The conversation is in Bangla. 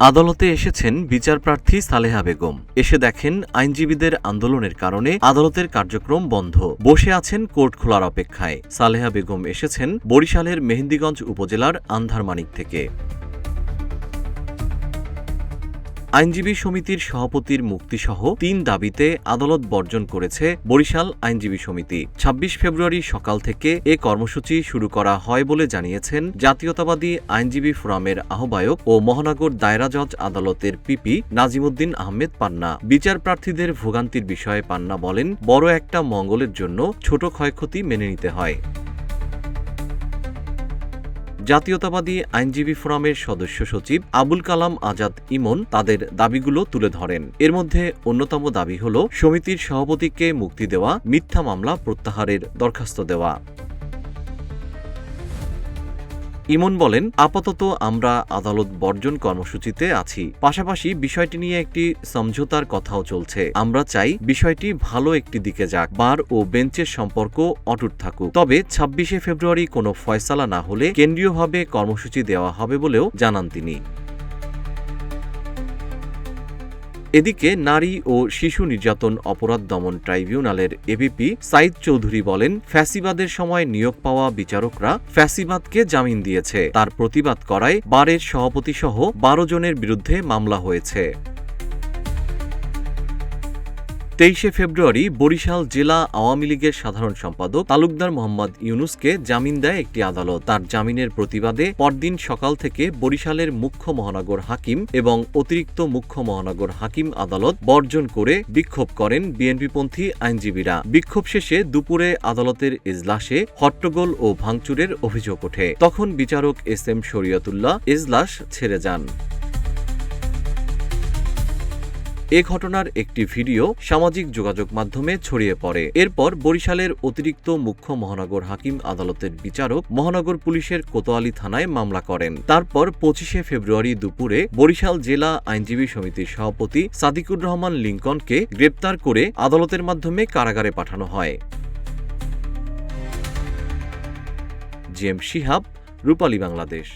আদালতে এসেছেন বিচারপ্রার্থী সালেহা বেগম। এসে দেখেন আইনজীবীদের আন্দোলনের কারণে আদালতের কার্যক্রম বন্ধ। বসে আছেন কোর্ট খোলার অপেক্ষায়। সালেহা বেগম এসেছেন বরিশালের মেহেন্দিগঞ্জ উপজেলার আন্ধারমানিক থেকে। আইনজীবী সমিতির সভাপতির মুক্তিসহ ৩ দাবিতে আদালত বর্জন করেছে বরিশাল আইনজীবী সমিতি। ২৬ ফেব্রুয়ারি সকাল থেকে এ কর্মসূচি শুরু করা হয় বলে জানিয়েছেন জাতীয়তাবাদী আইনজীবী ফোরামের আহ্বায়ক ও মহানগর দায়রা জজ আদালতের পিপি নাজিমুদ্দিন আহমেদ পান্না। বিচারপ্রার্থীদের ভোগান্তির বিষয়ে পান্না বলেন, বড় একটা মঙ্গলের জন্য ছোট ক্ষয়ক্ষতি মেনে নিতে হয়। জাতীয়তাবাদী আইনজীবী ফোরামের সদস্য সচিব আবুল কালাম আজাদ ইমন তাদের দাবিগুলো তুলে ধরেন। এর মধ্যে অন্যতম দাবি হল সমিতির সভাপতিকে মুক্তি দেওয়া, মিথ্যা মামলা প্রত্যাহারের দরখাস্ত দেওয়া। ইমন বলেন, আপাতত আমরা আদালত বর্জন কর্মসূচিতে আছি। পাশাপাশি বিষয়টি নিয়ে একটি সমঝোতার কথাও চলছে। আমরা চাই বিষয়টি ভালো একটি দিকে যাক, বার ও বেঞ্চের সম্পর্ক অটুট থাকুক। তবে ২৬শে ফেব্রুয়ারি কোনো ফয়সালা না হলে কেন্দ্রীয়ভাবে কর্মসূচি দেওয়া হবে বলেও জানান তিনি। এদিকে নারী ও শিশু নির্যাতন অপরাধ দমন ট্রাইব্যুনালের এভিপি সাইদ চৌধুরী বলেন, ফ্যাসিবাদের সময় নিয়োগ পাওয়া বিচারকরা ফ্যাসিবাদকে জামিন দিয়েছে। তার প্রতিবাদ করায় বারের সভাপতিসহ ১২ জনের বিরুদ্ধে মামলা হয়েছে। ২৩শে ফেব্রুয়ারি বরিশাল জেলা আওয়ামী লীগের সাধারণ সম্পাদক তালুকদার মোহাম্মদ ইউনুসকে জামিন দেয় একটি আদালত। তার জামিনের প্রতিবাদে পরদিন সকাল থেকে বরিশালের মুখ্য মহানগর হাকিম এবং অতিরিক্ত মুখ্য মহানগর হাকিম আদালত বর্জন করে বিক্ষোভ করেন বিএনপিপন্থী আইনজীবীরা। বিক্ষোভ শেষে দুপুরে আদালতের এজলাসে হট্টগোল ও ভাঙচুরের অভিযোগ ওঠে। তখন বিচারক এস.এম. শরীয়তুল্লাহ এজলাস ছেড়ে যান। এ ঘটনার একটি ভিডিও সামাজিক যোগাযোগ মাধ্যমে ছড়িয়ে পড়ে। এরপর বরিশালের অতিরিক্ত মুখ্য মহানগর হাকিম আদালতের বিচারক মহানগর পুলিশের কোতোয়ালি থানায় মামলা করেন। তারপর ২৫শে ফেব্রুয়ারি দুপুরে বরিশাল জেলা আইনজীবী সমিতির সভাপতি সাদিকুর রহমান লিংকনকে গ্রেপ্তার করে আদালতের মাধ্যমে কারাগারে পাঠানো হয়। জি এম শিহাব, রূপালী বাংলাদেশ।